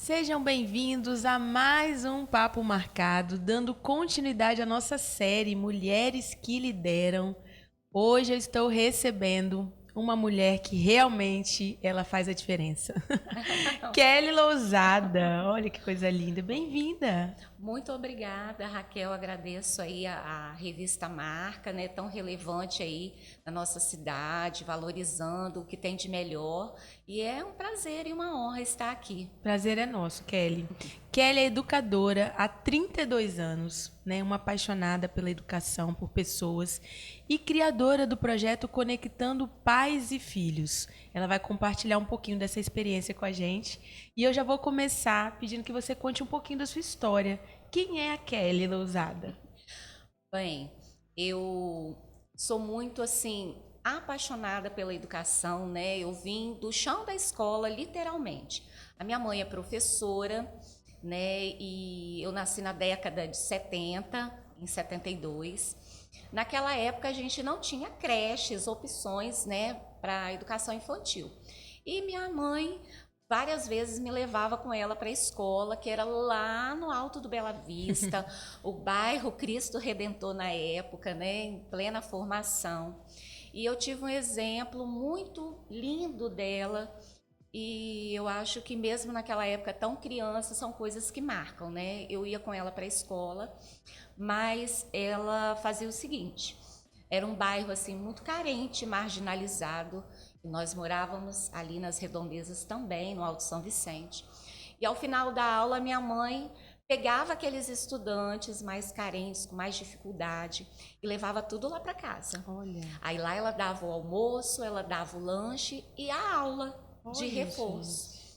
Sejam bem-vindos a mais um Papo Marcado, dando continuidade à nossa série Mulheres que Lideram. Hoje eu estou recebendo uma mulher que realmente ela faz a diferença. Kelly Lousada, olha que coisa linda, bem-vinda. Muito obrigada, Raquel. Agradeço aí a revista Marca, né, tão relevante aí na nossa cidade, valorizando o que tem de melhor. E é um prazer e uma honra estar aqui. Prazer é nosso, Kelly. Kelly é educadora há 32 anos, né? Uma apaixonada pela educação, por pessoas e criadora do projeto Conectando Pais e Filhos. Ela vai compartilhar um pouquinho dessa experiência com a gente. E eu já vou começar pedindo que você conte um pouquinho da sua história. Quem é a Kelly Lousada? Bem, eu sou muito assim apaixonada pela educação, né? Eu vim do chão da escola, literalmente. A minha mãe é professora, né? E eu nasci na década de 70, em 72. Naquela época a gente não tinha creches, opções, né, para educação infantil. E minha mãe várias vezes me levava com ela para a escola, que era lá no Alto do Bela Vista, o bairro Cristo Redentor na época, né, em plena formação. E eu tive um exemplo muito lindo dela. E eu acho que mesmo naquela época tão criança, são coisas que marcam, né? Eu ia com ela para a escola, mas ela fazia o seguinte: era um bairro assim muito carente, marginalizado, e nós morávamos ali nas redondezas também, no Alto São Vicente. E ao final da aula, minha mãe pegava aqueles estudantes mais carentes, com mais dificuldade, e levava tudo lá para casa. Olha, Aí lá ela dava o almoço, ela dava o lanche e a aula de olha, reforço. gente.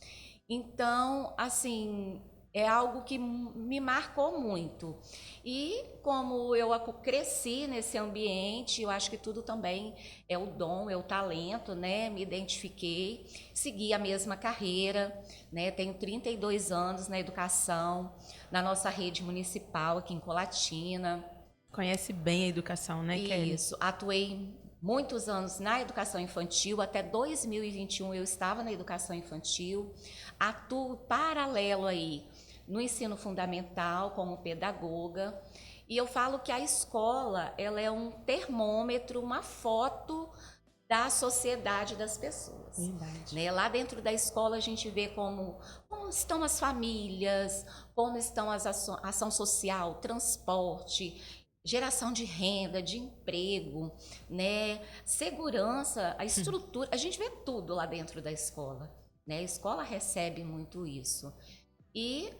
Então, assim, é algo que me marcou muito. E como eu cresci nesse ambiente, eu acho que tudo também é o dom, é o talento, né? Me identifiquei, segui a mesma carreira, né? Tenho 32 anos na educação, na nossa rede municipal aqui em Colatina. Conhece bem a educação, né, Kelly? Isso, atuei muitos anos na educação infantil, até 2021 eu estava na educação infantil, atuo paralelo aí no ensino fundamental como pedagoga, e eu falo que a escola, ela é um termômetro, uma foto da sociedade das pessoas. Verdade. Né? Lá dentro da escola a gente vê como estão as famílias, como estão as ação social, transporte, geração de renda, de emprego, né? Segurança, a estrutura, a gente vê tudo lá dentro da escola. Né? A escola recebe muito isso. E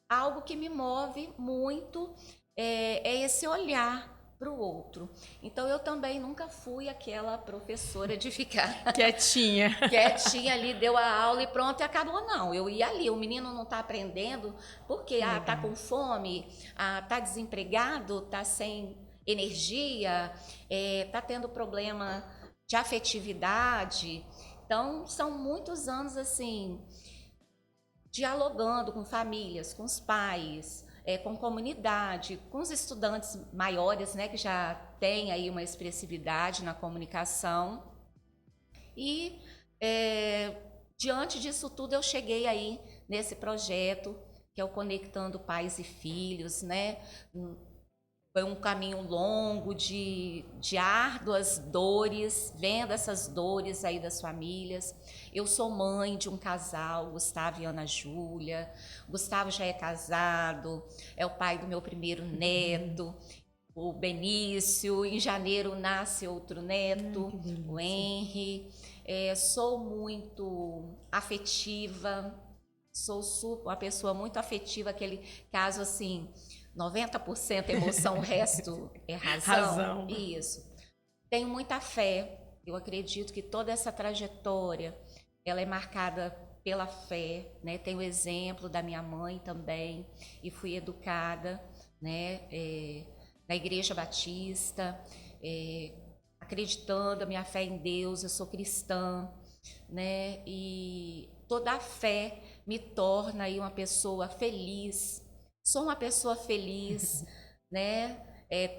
algo que me move muito é esse olhar para o outro. Então eu também nunca fui aquela professora de ficar Quietinha. quietinha ali, deu a aula e pronto, e acabou. Não, eu ia ali, o menino não está aprendendo porque Que tá legal. com fome, tá desempregado, tá sem energia, tá tendo problema de afetividade. Então, são muitos anos assim, dialogando com famílias, com os pais, com comunidade, com os estudantes maiores, né, que já têm aí uma expressividade na comunicação. E é, diante disso tudo eu cheguei aí nesse projeto que é o Conectando Pais e Filhos, né? Foi um caminho longo de árduas dores, vendo essas dores aí das famílias. Eu sou mãe de um casal, Gustavo e Ana Júlia. Gustavo já é casado, é o pai do meu primeiro neto, o Benício. Em janeiro nasce outro Ai, neto, que o delícia. Henry. Sou muito afetiva, sou uma pessoa muito afetiva, aquele caso assim, 90% emoção, o resto é razão. Razão. Isso. Tenho muita fé. Eu acredito que toda essa trajetória, ela é marcada pela fé, né? Tenho o exemplo da minha mãe também e fui educada, né? Na Igreja Batista, é, acreditando a minha fé em Deus. Eu sou cristã, né? E toda a fé me torna aí uma pessoa feliz. Sou uma pessoa feliz, né?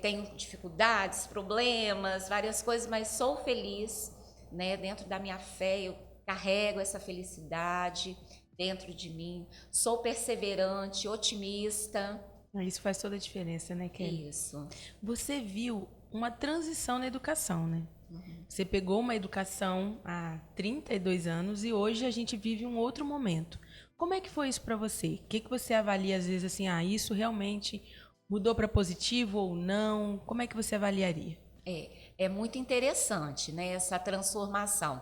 Tenho dificuldades, problemas, várias coisas, mas sou feliz, né? Dentro da minha fé eu carrego essa felicidade, dentro de mim, sou perseverante, otimista. Isso faz toda a diferença, né, Kelly? Isso. Você viu uma transição na educação, né? Você pegou uma educação há 32 anos e hoje a gente vive um outro momento. Como é que foi isso para você? O que você avalia às vezes assim, isso realmente mudou para positivo ou não? Como é que você avaliaria? É muito interessante, né, essa transformação.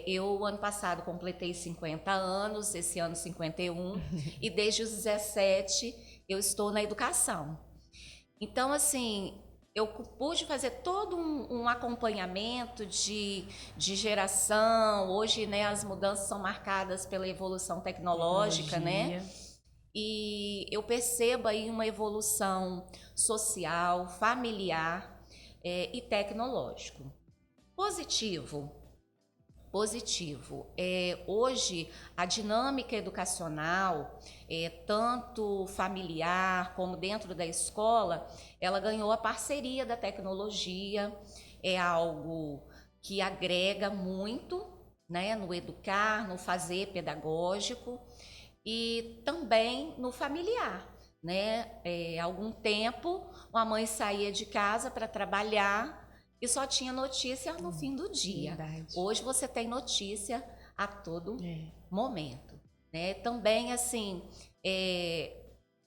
Eu, ano passado, completei 50 anos, esse ano 51, e desde os 17 eu estou na educação. Então, assim, eu pude fazer todo um acompanhamento de geração. Hoje, né, as mudanças são marcadas pela evolução tecnológica, né? E eu percebo aí uma evolução social, familiar e tecnológico. Positivo. Positivo. Hoje, a dinâmica educacional, tanto familiar como dentro da escola, ela ganhou a parceria da tecnologia, é algo que agrega muito, né, no educar, no fazer pedagógico e também no familiar. Né? Há algum tempo, uma mãe saía de casa para trabalhar e só tinha notícia no fim do dia. Verdade. Hoje você tem notícia a todo momento. Né? Também, assim,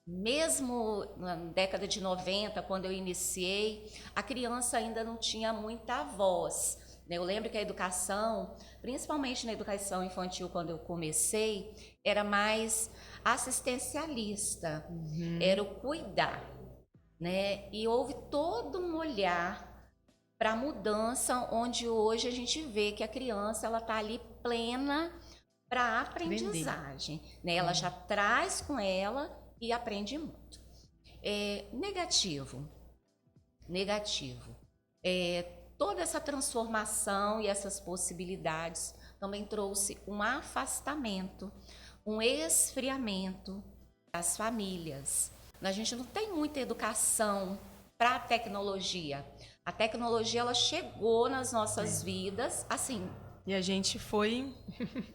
mesmo na década de 90, quando eu iniciei, a criança ainda não tinha muita voz. Né? Eu lembro que a educação, principalmente na educação infantil, quando eu comecei, era mais assistencialista, era o cuidar. Né? E houve todo um olhar para a mudança, onde hoje a gente vê que a criança ela está ali plena para a aprendizagem. Né? Ela já traz com ela e aprende muito. Negativo. Toda essa transformação e essas possibilidades também trouxe um afastamento, um esfriamento das famílias. A gente não tem muita educação para a tecnologia. A tecnologia ela chegou nas nossas vidas, assim. E a gente foi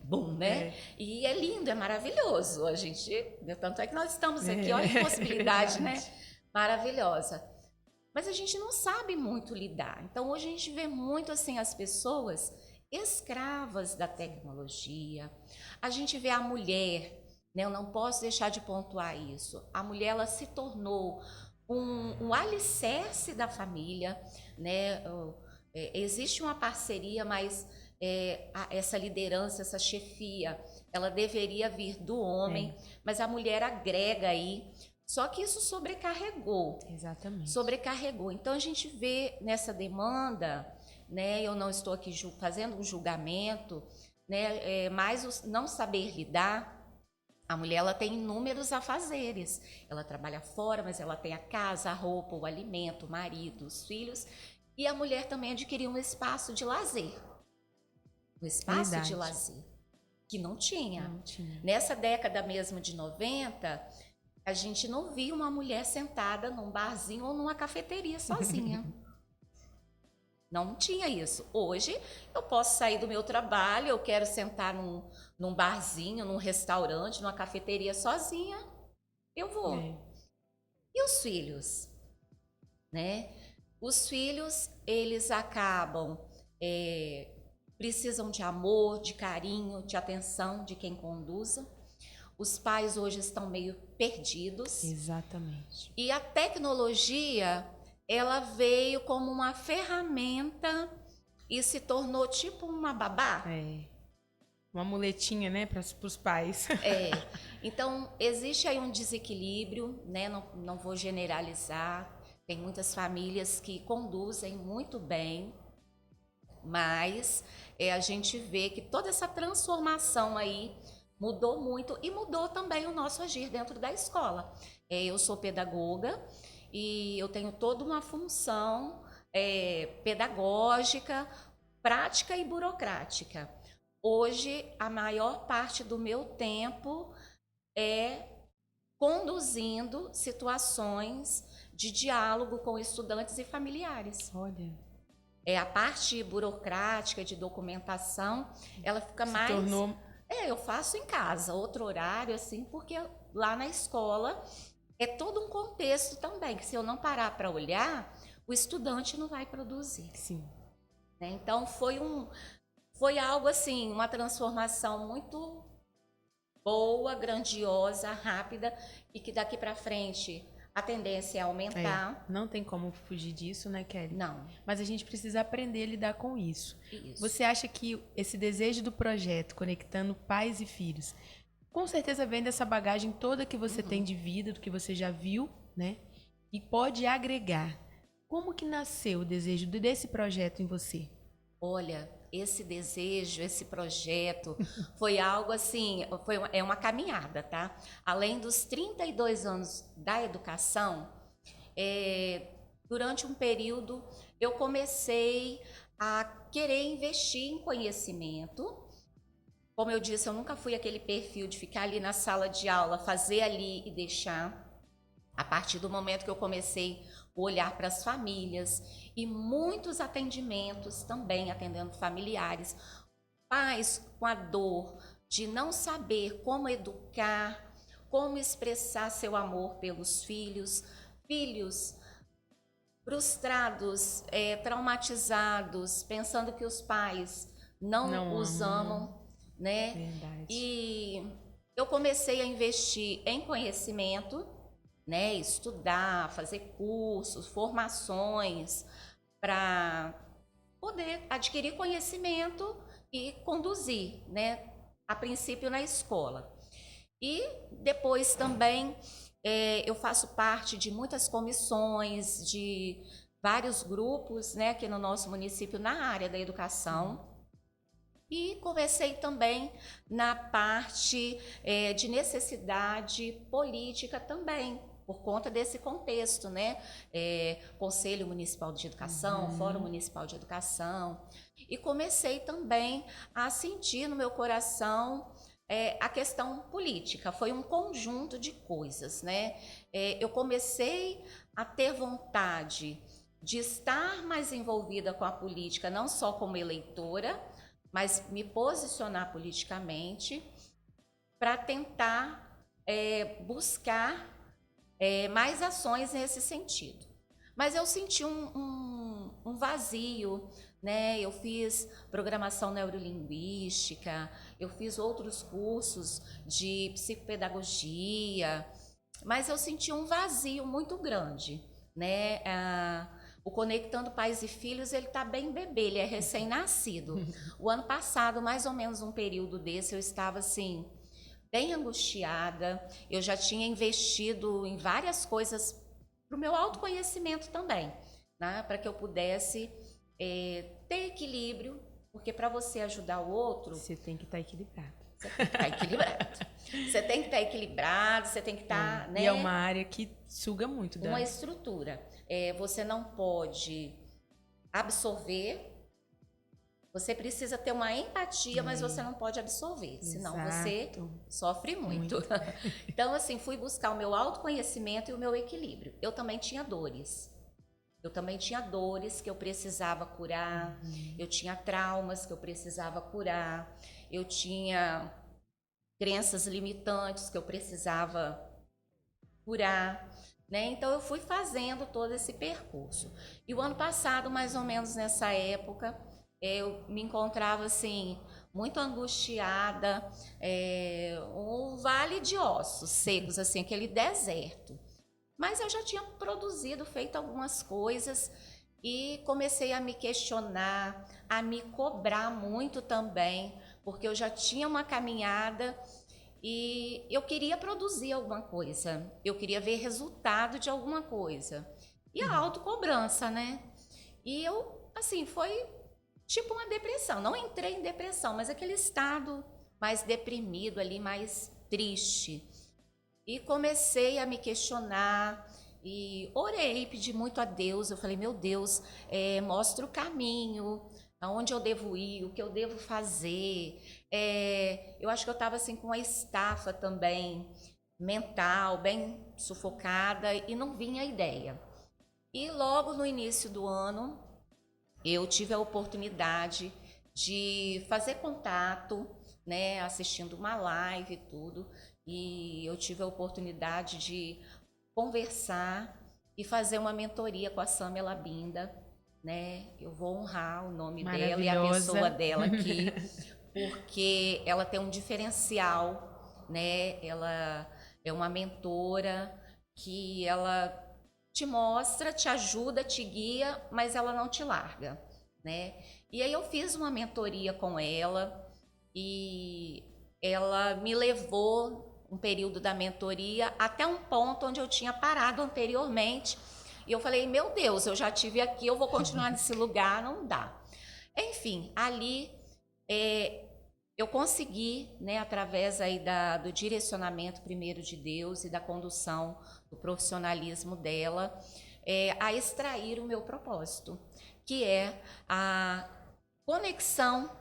bom, né? E é lindo, é maravilhoso. A gente, tanto é que nós estamos aqui, olha que possibilidade, né? Maravilhosa. Mas a gente não sabe muito lidar. Então hoje a gente vê muito assim as pessoas escravas da tecnologia. A gente vê a mulher, né? Eu não posso deixar de pontuar isso. A mulher ela se tornou um alicerce da família, né? Existe uma parceria, mas essa liderança, essa chefia, ela deveria vir do homem, mas a mulher agrega aí. Só que isso sobrecarregou. Exatamente. Sobrecarregou. Então a gente vê nessa demanda, né? Eu não estou aqui fazendo um julgamento, né? Mas o não saber lidar. A mulher ela tem inúmeros afazeres. Ela trabalha fora, mas ela tem a casa, a roupa, o alimento, o marido, os filhos. E a mulher também adquiriu um espaço de lazer. Um espaço de lazer que não tinha. Nessa década mesmo de 90, a gente não via uma mulher sentada num barzinho ou numa cafeteria sozinha. Não tinha isso. Hoje eu posso sair do meu trabalho, eu quero sentar num barzinho, num restaurante, numa cafeteria sozinha, eu vou. E os filhos? Né? Os filhos, eles acabam, precisam de amor, de carinho, de atenção de quem conduza. Os pais hoje estão meio perdidos. Exatamente. E a tecnologia, ela veio como uma ferramenta e se tornou tipo uma babá. Uma muletinha, né, para os pais. Então, existe aí um desequilíbrio, né? Não vou generalizar. Tem muitas famílias que conduzem muito bem, mas a gente vê que toda essa transformação aí mudou muito e mudou também o nosso agir dentro da escola. Eu sou pedagoga e eu tenho toda uma função pedagógica, prática e burocrática. Hoje, a maior parte do meu tempo é conduzindo situações de diálogo com estudantes e familiares. Olha. A parte burocrática de documentação, ela fica Se mais... tornou Eu faço em casa, outro horário, assim, porque lá na escola é todo um contexto também, que se eu não parar para olhar, o estudante não vai produzir. Sim. Né? Então foi algo assim, uma transformação muito boa, grandiosa, rápida e que daqui para frente a tendência é aumentar. Não tem como fugir disso, né, Kelly? Não. Mas a gente precisa aprender a lidar com isso. Isso. Você acha que esse desejo do projeto, conectando pais e filhos, com certeza vem dessa bagagem toda que você tem de vida, do que você já viu, né? E pode agregar. Como que nasceu o desejo desse projeto em você? Olha, esse desejo, esse projeto foi algo assim, é uma caminhada, tá? Além dos 32 anos da educação, durante um período eu comecei a querer investir em conhecimento. Como eu disse, eu nunca fui aquele perfil de ficar ali na sala de aula, fazer ali e deixar. A partir do momento que eu comecei a olhar para as famílias e muitos atendimentos também, atendendo familiares, pais com a dor de não saber como educar, como expressar seu amor pelos filhos, filhos frustrados, traumatizados, pensando que os pais não os amam, né? Verdade. E eu comecei a investir em conhecimento, né? Estudar, fazer cursos, formações para poder adquirir conhecimento e conduzir, né? A princípio na escola. E depois também eu faço parte de muitas comissões, de vários grupos, né, aqui no nosso município na área da educação. E comecei também na parte de necessidade política também, por conta desse contexto, né? Conselho Municipal de Educação, Fórum Municipal de Educação. E comecei também a sentir no meu coração a questão política. Foi um conjunto de coisas, né? Eu comecei a ter vontade de estar mais envolvida com a política, não só como eleitora, mas me posicionar politicamente para tentar buscar mais ações nesse sentido. Mas eu senti um vazio, né? Eu fiz programação neurolinguística, eu fiz outros cursos de psicopedagogia, mas eu senti um vazio muito grande, né? O Conectando Pais e Filhos, ele está bem bebê, ele é recém-nascido. O ano passado, mais ou menos um período desse, eu estava assim, bem angustiada. Eu já tinha investido em várias coisas para o meu autoconhecimento também, né? Para que eu pudesse ter equilíbrio, porque para você ajudar o outro... Você tem que estar equilibrado. Você tem que estar equilibrado. Você tem que estar equilibrado, você tem que estar... né? E é uma área que suga muito. Uma estrutura. Você não pode absorver, você precisa ter uma empatia, mas você não pode absorver, senão você sofre muito. Então, assim, fui buscar o meu autoconhecimento e o meu equilíbrio. Eu também tinha dores. Que eu precisava curar, eu tinha traumas que eu precisava curar, eu tinha crenças limitantes que eu precisava curar, né? Então eu fui fazendo todo esse percurso. E o ano passado, mais ou menos nessa época, eu me encontrava assim muito angustiada, um vale de ossos secos, assim, aquele deserto. Mas eu já tinha produzido, feito algumas coisas e comecei a me questionar, a me cobrar muito também, porque eu já tinha uma caminhada e eu queria produzir alguma coisa, eu queria ver resultado de alguma coisa. E a autocobrança, né? E eu, assim, foi tipo uma depressão. Não entrei em depressão, mas aquele estado mais deprimido ali, mais triste. E comecei a me questionar e orei, pedi muito a Deus. Eu falei, meu Deus, mostra o caminho, aonde eu devo ir, o que eu devo fazer. Eu acho que eu estava assim com uma estafa também mental, bem sufocada e não vinha a ideia. E logo no início do ano, eu tive a oportunidade de fazer contato né, assistindo uma live e tudo, e eu tive a oportunidade de conversar e fazer uma mentoria com a Sâmia Labinda, né? Eu vou honrar o nome dela e a pessoa dela aqui, porque ela tem um diferencial, né? Ela é uma mentora que ela te mostra, te ajuda, te guia, mas ela não te larga, né? E aí eu fiz uma mentoria com ela e ela me levou um período da mentoria até um ponto onde eu tinha parado anteriormente. E eu falei, meu Deus, eu já tive aqui, eu vou continuar nesse lugar, não dá. Enfim, ali eu consegui, né, através aí do direcionamento primeiro de Deus e da condução do profissionalismo dela, a extrair o meu propósito, que é a conexão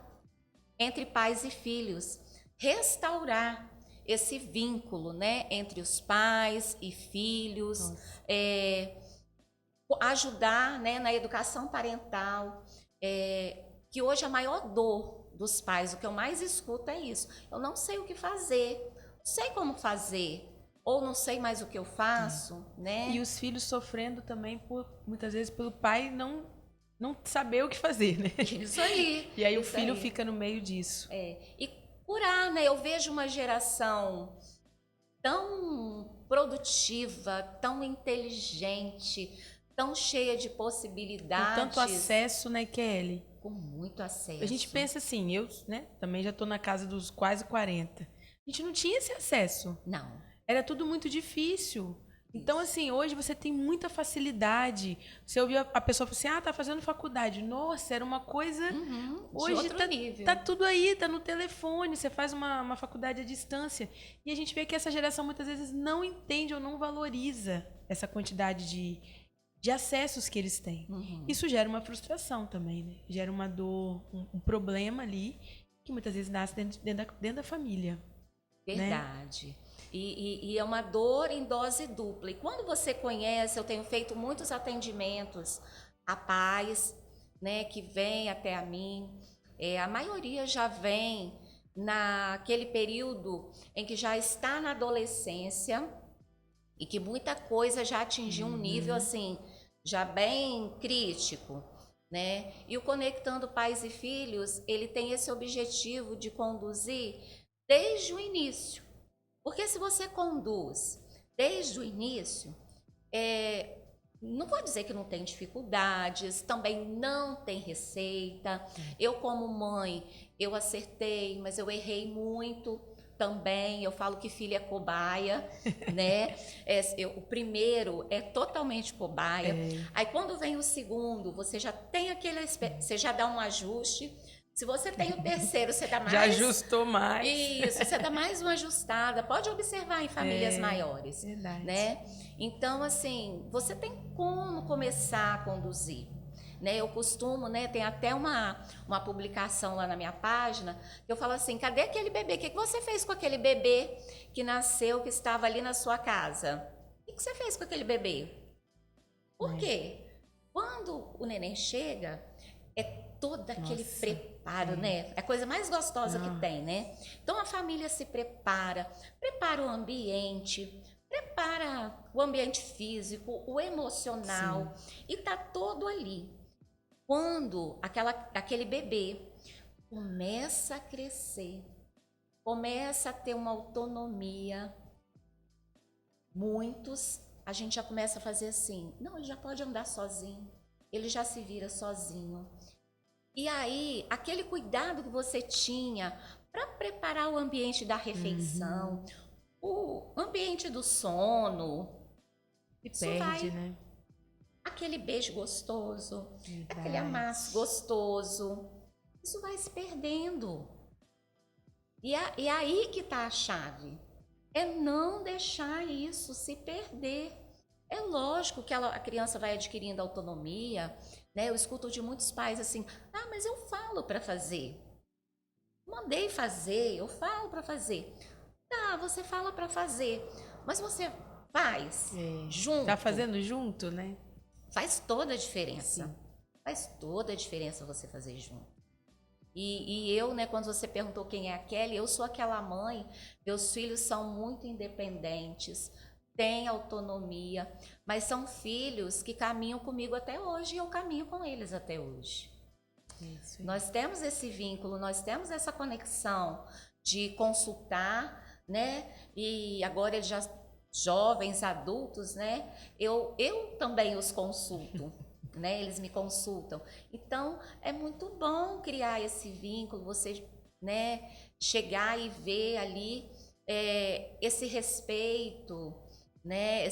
entre pais e filhos, restaurar esse vínculo, né, entre os pais e filhos, ajudar, né, na educação parental, que hoje a maior dor dos pais, o que eu mais escuto é isso. Eu não sei o que fazer, não sei como fazer, ou não sei mais o que eu faço, né? E os filhos sofrendo também, muitas vezes, pelo pai não saber o que fazer, né? Isso aí. E aí o filho fica no meio disso. E curar, né? Eu vejo uma geração tão produtiva, tão inteligente, tão cheia de possibilidades. Com tanto acesso, né, Kelly? Com muito acesso. A gente pensa assim, eu, né, também já estou na casa dos quase 40. A gente não tinha esse acesso. Não. Era tudo muito difícil. Então, assim, hoje você tem muita facilidade. Você ouvia a pessoa falar assim, tá fazendo faculdade. Nossa, era uma coisa... Hoje tá tudo aí, tá no telefone. Você faz uma faculdade à distância. E a gente vê que essa geração muitas vezes não entende ou não valoriza essa quantidade de acessos que eles têm. Isso gera uma frustração também, né? Gera uma dor, um problema ali, que muitas vezes nasce dentro da família. Verdade. Né? E é uma dor em dose dupla. E quando você conhece, eu tenho feito muitos atendimentos a pais, né, que vêm até a mim. A maioria já vem naquele período em que já está na adolescência e que muita coisa já atingiu um nível assim, já bem crítico, né? E o Conectando Pais e Filhos, ele tem esse objetivo de conduzir desde o início. Porque se você conduz desde o início, não vou dizer que não tem dificuldades, também não tem receita. Eu como mãe, eu acertei, mas eu errei muito também. Eu falo que filho é cobaia, né? O primeiro é totalmente cobaia. Aí quando vem o segundo, você já tem você já dá um ajuste. Se você tem o terceiro, você dá mais... Já ajustou mais. Isso, você dá mais uma ajustada. Pode observar em famílias maiores. Verdade. Né? Então, assim, você tem como começar a conduzir. Né? Eu costumo, né, tem até uma publicação lá na minha página, que eu falo assim, cadê aquele bebê? O que você fez com aquele bebê que nasceu, que estava ali na sua casa? O que você fez com aquele bebê? Por quê? Quando o neném chega, todo aquele preparo, né? É a coisa mais gostosa que tem, né? Então a família se prepara o ambiente, prepara o ambiente físico, o emocional, e tá todo ali. Quando aquele bebê começa a crescer, começa a ter uma autonomia, a gente já começa a fazer assim, não, ele já pode andar sozinho, ele já se vira sozinho. E aí, aquele cuidado que você tinha para preparar o ambiente da refeição, o ambiente do sono, e perde, né? Aquele beijo gostoso, aquele amasso gostoso, isso vai se perdendo. E aí que está a chave, é não deixar isso se perder. É lógico que a criança vai adquirindo autonomia, né? Eu escuto de muitos pais assim, mas eu falo para fazer. Mandei fazer, eu falo para fazer. Tá, você fala para fazer, mas você faz junto. Tá fazendo junto, né? Faz toda a diferença. Faz toda a diferença você fazer junto. E eu, né, quando você perguntou quem é a Kelly, eu sou aquela mãe, meus filhos são muito independentes, têm autonomia, mas são filhos que caminham comigo até hoje e eu caminho com eles até hoje. Isso aí. Nós temos esse vínculo, nós temos essa conexão de consultar, né? E agora eles já jovens, adultos, né? Eu também os consulto, né? Eles me consultam. Então, é muito bom criar esse vínculo, você, né, chegar e ver ali esse respeito, né?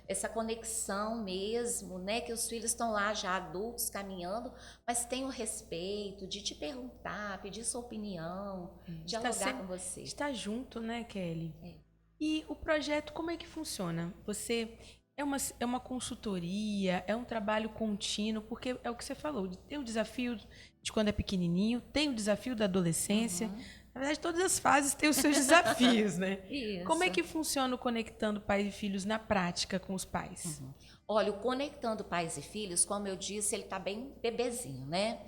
Essa conexão mesmo, né? Que os filhos estão lá já adultos caminhando, mas tem o respeito de te perguntar, pedir sua opinião, dialogar com você. Está junto, né, Kelly? É. E o projeto, como é que funciona? Você é uma consultoria, é um trabalho contínuo, porque é o que você falou, tem o desafio de quando é pequenininho, tem o desafio da adolescência. Na verdade, todas as fases têm os seus desafios, né? Isso. Como é que funciona o Conectando Pais e Filhos na prática com os pais? Olha, o Conectando Pais e Filhos, como eu disse, ele está bem bebezinho, né?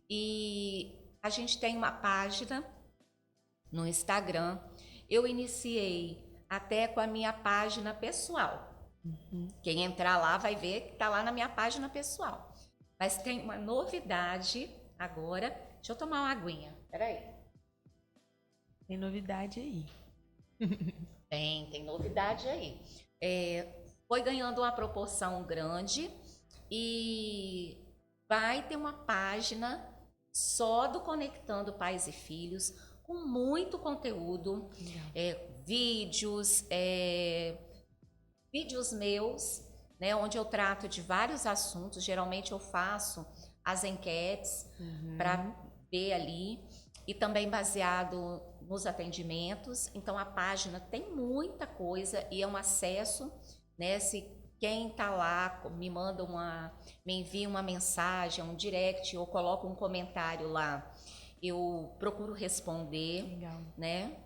E a gente tem uma página no Instagram. Eu iniciei até com a minha página pessoal. Quem entrar lá vai ver que está lá na minha página pessoal. Mas tem uma novidade agora. Deixa eu tomar uma aguinha. Peraí. Tem novidade aí. Tem novidade aí. Foi ganhando uma proporção grande e vai ter uma página só do Conectando Pais e Filhos, com muito conteúdo, vídeos, vídeos meus, né, onde eu trato de vários assuntos. Geralmente eu faço as enquetes para ver ali, e também baseado nos atendimentos. Então a página tem muita coisa e é um acesso, né? Se quem está lá me envia uma mensagem, um direct, ou coloca um comentário lá, eu procuro responder. Legal. Né?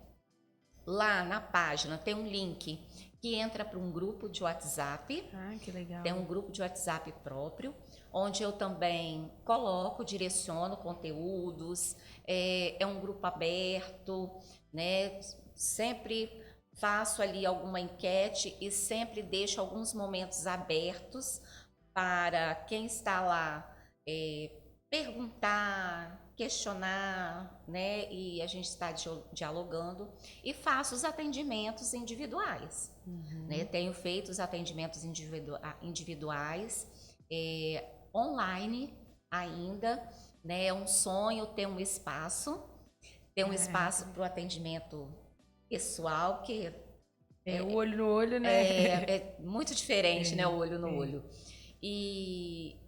Lá na página tem um link que entra para um grupo de WhatsApp. Ah, que legal. Tem um grupo de WhatsApp próprio, onde eu também coloco, direciono conteúdos. É um grupo aberto, né? Sempre faço ali alguma enquete e sempre deixo alguns momentos abertos para quem está lá perguntar, questionar, né? E a gente está dialogando, e faço os atendimentos individuais, né? Tenho feito os atendimentos individuais, online ainda, né? É um sonho ter um espaço, para o atendimento pessoal, que o olho no olho, né? é muito diferente, né? O olho no olho.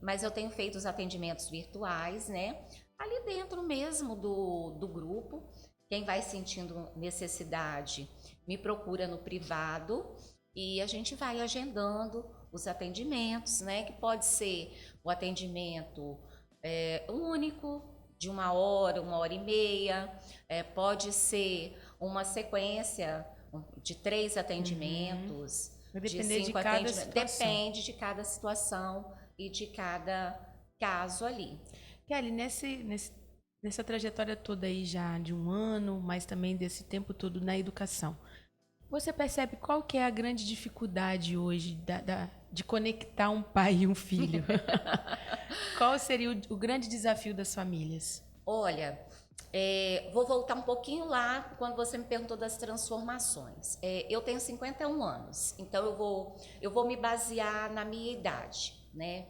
Mas eu tenho feito os atendimentos virtuais, né? Ali dentro mesmo do grupo. Quem vai sentindo necessidade me procura no privado e a gente vai agendando os atendimentos, né? Que pode ser o atendimento único, de 1 hora e meia, pode ser uma sequência de 3 atendimentos, Vai de depender 5 de cada atendimentos. situação. Depende de cada situação e de cada caso ali. Kelly, nessa trajetória toda aí já de 1 ano, mas também desse tempo todo na educação, você percebe qual que é a grande dificuldade hoje de conectar um pai e um filho? Qual seria o grande desafio das famílias? Olha, vou voltar um pouquinho lá quando você me perguntou das transformações. Eu tenho 51 anos, então eu vou me basear na minha idade, né?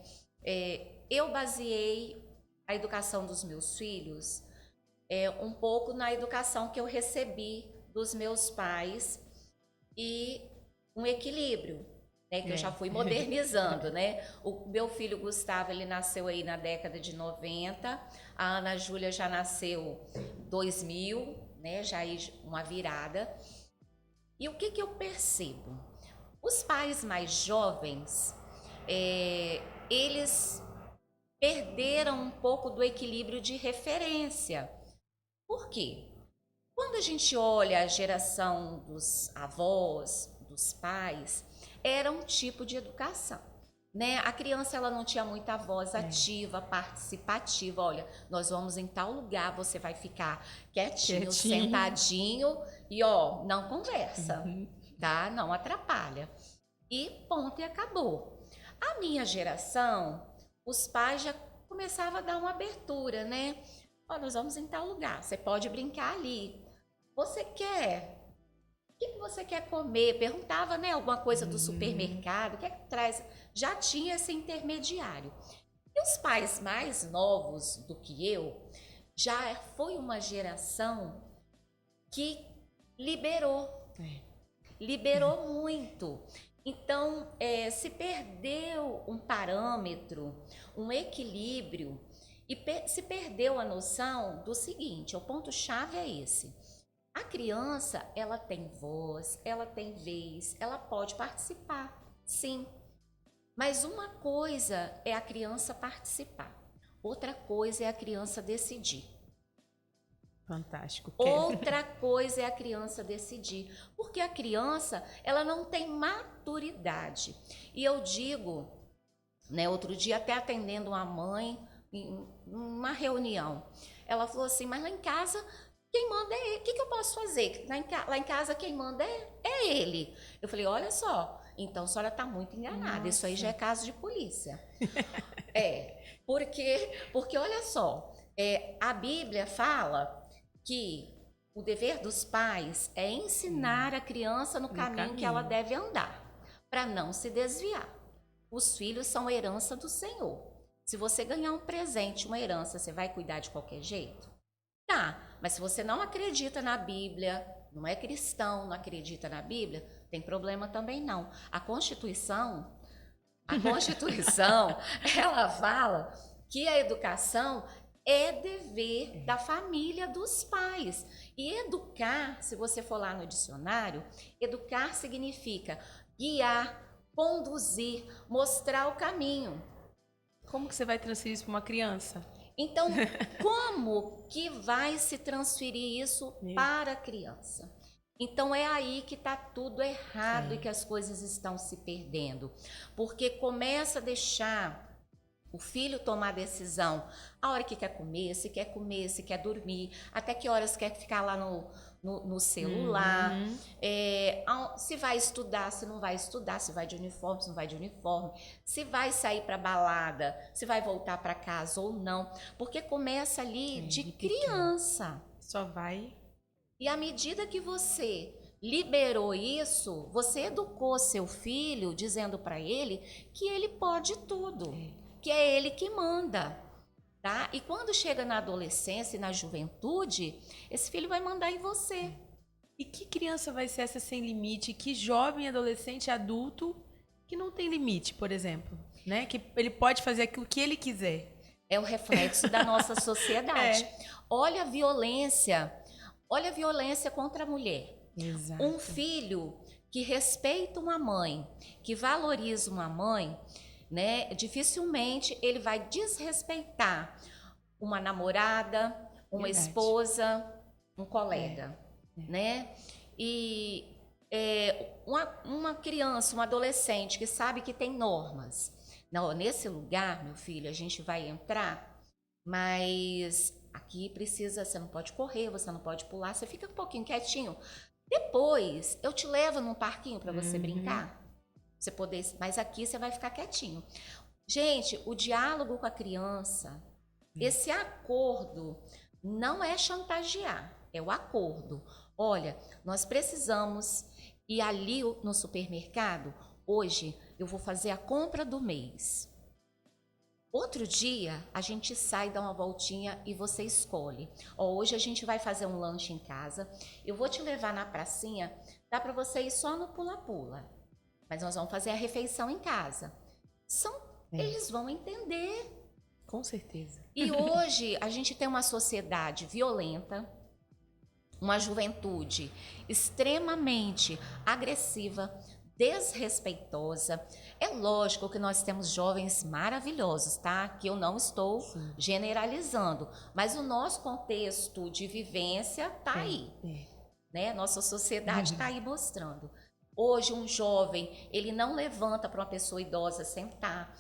Eu baseei a educação dos meus filhos um pouco na educação que eu recebi dos meus pais, e um equilíbrio, né, que eu já fui modernizando, né? O meu filho Gustavo, ele nasceu aí na década de 90, a Ana Júlia já nasceu 2000, né? Já aí uma virada. E o que eu percebo? Os pais mais jovens, eles perderam um pouco do equilíbrio de referência. Por quê? Quando a gente olha a geração dos avós, dos pais, era um tipo de educação. né? A criança ela não tinha muita voz ativa, participativa. Olha, nós vamos em tal lugar, você vai ficar quietinho, sentadinho e ó, não conversa, tá? Não atrapalha. E ponto e acabou. A minha geração, os pais já começavam a dar uma abertura, né? Ó, nós vamos em tal lugar, você pode brincar ali. Você quer? O que você quer comer? Perguntava, né, alguma coisa do supermercado, o que é que traz? Já tinha esse intermediário. E os pais mais novos do que eu, já foi uma geração que liberou. Liberou muito. Então, se perdeu um parâmetro, um equilíbrio, e se perdeu a noção do seguinte, o ponto-chave é esse. A criança, ela tem voz, ela tem vez, ela pode participar, sim. Mas uma coisa é a criança participar, outra coisa é a criança decidir. Fantástico. Outra coisa é a criança decidir, porque a criança, ela não tem maturidade. E eu digo, né, outro dia até atendendo uma mãe em uma reunião, ela falou assim, mas lá em casa quem manda é ele, o que eu posso fazer? Lá em casa quem manda é ele. Eu falei, olha só, então a senhora está muito enganada, Nossa. Isso aí já é caso de polícia. Porque olha só, a Bíblia fala que o dever dos pais é ensinar a criança no caminho que ela deve andar, para não se desviar. Os filhos são herança do Senhor. Se você ganhar um presente, uma herança, você vai cuidar de qualquer jeito? Tá, mas se você não acredita na Bíblia, não é cristão, não acredita na Bíblia, tem problema também não. A Constituição, ela fala que a educação é dever da família, dos pais. E educar, se você for lá no dicionário, educar significa guiar, conduzir, mostrar o caminho. Como que você vai transferir isso para uma criança? Então, como que vai se transferir isso para a criança? Então, é aí que está tudo errado e que as coisas estão se perdendo. Porque começa a deixar o filho tomar decisão a hora que quer comer, se quer dormir, até que horas quer ficar lá no celular, se vai estudar, se não vai estudar, se vai de uniforme, se não vai de uniforme, se vai sair para balada, se vai voltar para casa ou não, porque começa ali de criança. Só vai. E à medida que você liberou isso, você educou seu filho dizendo para ele que ele pode tudo, que é ele que manda. Tá? E quando chega na adolescência e na juventude, esse filho vai mandar em você. E que criança vai ser essa sem limite? Que jovem, adolescente, adulto que não tem limite, por exemplo? Né? Que ele pode fazer o que ele quiser. É o reflexo da nossa sociedade. Olha a violência contra a mulher. Exato. Um filho que respeita uma mãe, que valoriza uma mãe, né? Dificilmente ele vai desrespeitar uma namorada, uma esposa, um colega, né? E uma criança, um adolescente que sabe que tem normas. Não, nesse lugar, meu filho, a gente vai entrar, mas aqui precisa, você não pode correr, você não pode pular, você fica um pouquinho quietinho. Depois eu te levo num parquinho para você brincar. Você poder, mas aqui você vai ficar quietinho. Gente, o diálogo com a criança, esse acordo não é chantagear, é o acordo. Olha, nós precisamos ir ali no supermercado, hoje eu vou fazer a compra do mês. Outro dia a gente sai, dá uma voltinha e você escolhe. Hoje a gente vai fazer um lanche em casa, eu vou te levar na pracinha, dá para você ir só no pula-pula. Mas nós vamos fazer a refeição em casa. Eles vão entender. Com certeza. E hoje a gente tem uma sociedade violenta, uma juventude extremamente agressiva, desrespeitosa. É lógico que nós temos jovens maravilhosos, tá? Que eu não estou generalizando, mas o nosso contexto de vivência tá aí, né? Nossa sociedade tá aí mostrando. Hoje, um jovem, ele não levanta para uma pessoa idosa sentar.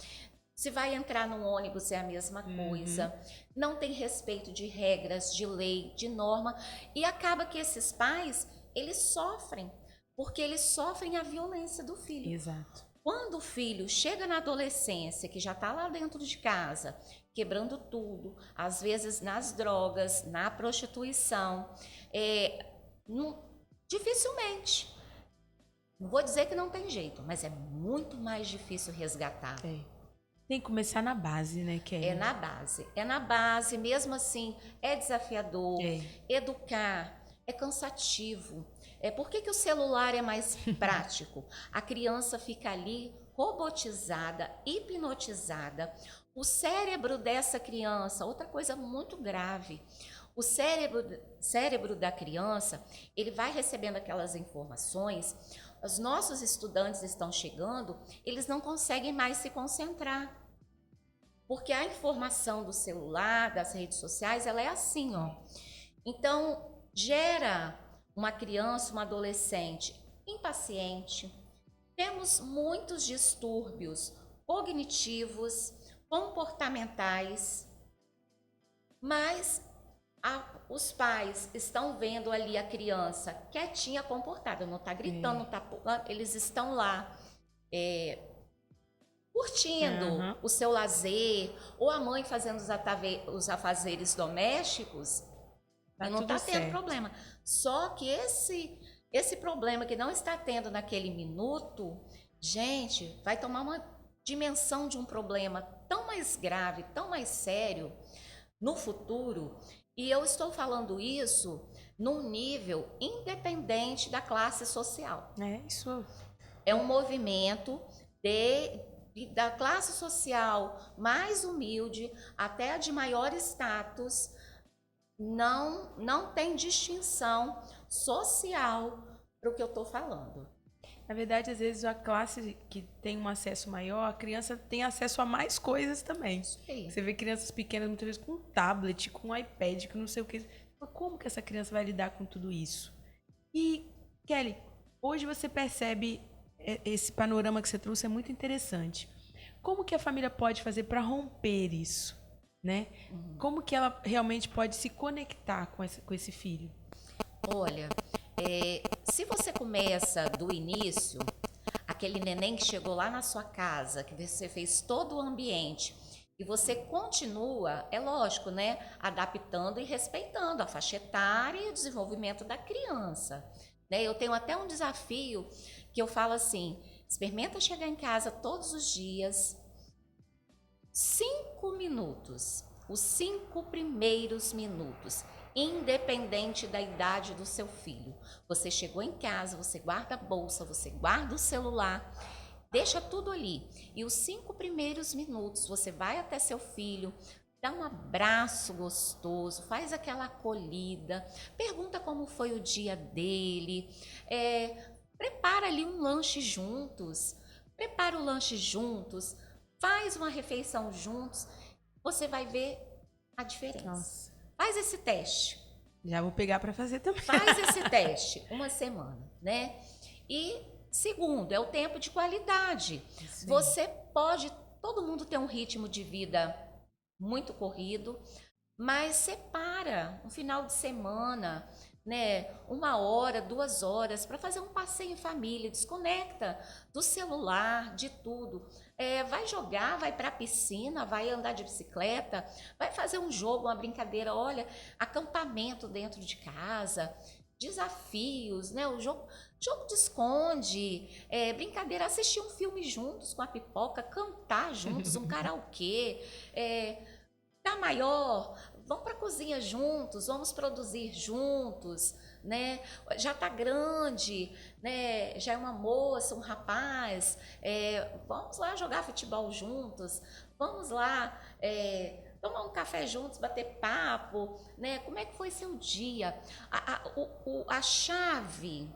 Se vai entrar no ônibus, é a mesma coisa. Não tem respeito de regras, de lei, de norma. E acaba que esses pais, eles sofrem, porque eles sofrem a violência do filho. Exato. Quando o filho chega na adolescência, que já está lá dentro de casa, quebrando tudo, às vezes nas drogas, na prostituição, dificilmente. Não vou dizer que não tem jeito, mas é muito mais difícil resgatar. Tem que começar na base, né, Kelly? É na base, mesmo assim, é desafiador. Educar é cansativo. Por que o celular é mais prático? A criança fica ali robotizada, hipnotizada. O cérebro dessa criança, outra coisa muito grave, o cérebro da criança, ele vai recebendo aquelas informações, os nossos estudantes estão chegando, eles não conseguem mais se concentrar. Porque a informação do celular, das redes sociais, ela é assim, ó. Então, gera uma criança, uma adolescente impaciente. Temos muitos distúrbios cognitivos, comportamentais, mas os pais estão vendo ali a criança quietinha, comportada, não está gritando, não tá pulando, eles estão lá curtindo o seu lazer, ou a mãe fazendo os afazeres domésticos, e não está tendo problema. Só que esse problema que não está tendo naquele minuto, gente, vai tomar uma dimensão de um problema tão mais grave, tão mais sério no futuro. E eu estou falando isso num nível independente da classe social. Isso. É um movimento da classe social mais humilde até a de maior status. Não tem distinção social para o que eu estou falando. Na verdade, às vezes a classe que tem um acesso maior, a criança tem acesso a mais coisas também. Sim. Você vê crianças pequenas muitas vezes com tablet, com iPad, com não sei o que. Como que essa criança vai lidar com tudo isso? E, Kelly, hoje você percebe esse panorama que você trouxe é muito interessante. Como que a família pode fazer para romper isso, né? Como que ela realmente pode se conectar com esse filho? Olha, se você começa do início, aquele neném que chegou lá na sua casa, que você fez todo o ambiente, e você continua, é lógico, né? Adaptando e respeitando a faixa etária e o desenvolvimento da criança. Né? Eu tenho até um desafio que eu falo assim, experimenta chegar em casa todos os dias, 5 minutos, os 5 primeiros minutos, independente da idade do seu filho. Você chegou em casa, você guarda a bolsa, você guarda o celular, deixa tudo ali. E os 5 primeiros minutos, você vai até seu filho, dá um abraço gostoso, faz aquela acolhida, pergunta como foi o dia dele, prepara ali um lanche juntos, prepara o lanche juntos, faz uma refeição juntos, você vai ver a diferença. Nossa. Faz esse teste. Já vou pegar para fazer também. Faz esse teste, uma semana, né? E segundo, é o tempo de qualidade. Sim. Você pode, todo mundo tem um ritmo de vida muito corrido, mas separa um final de semana, né? 1 hora, 2 horas para fazer um passeio em família, desconecta do celular, de tudo. Vai jogar, vai para a piscina, vai andar de bicicleta, vai fazer um jogo, uma brincadeira, olha, acampamento dentro de casa, desafios, né? O jogo de esconde, brincadeira, assistir um filme juntos com a pipoca, cantar juntos, um karaokê, tá maior, vamos para a cozinha juntos, vamos produzir juntos, né? Já tá grande, né? Já é uma moça, um rapaz, vamos lá jogar futebol juntos, vamos lá tomar um café juntos, bater papo, né? Como é que foi seu dia? A chave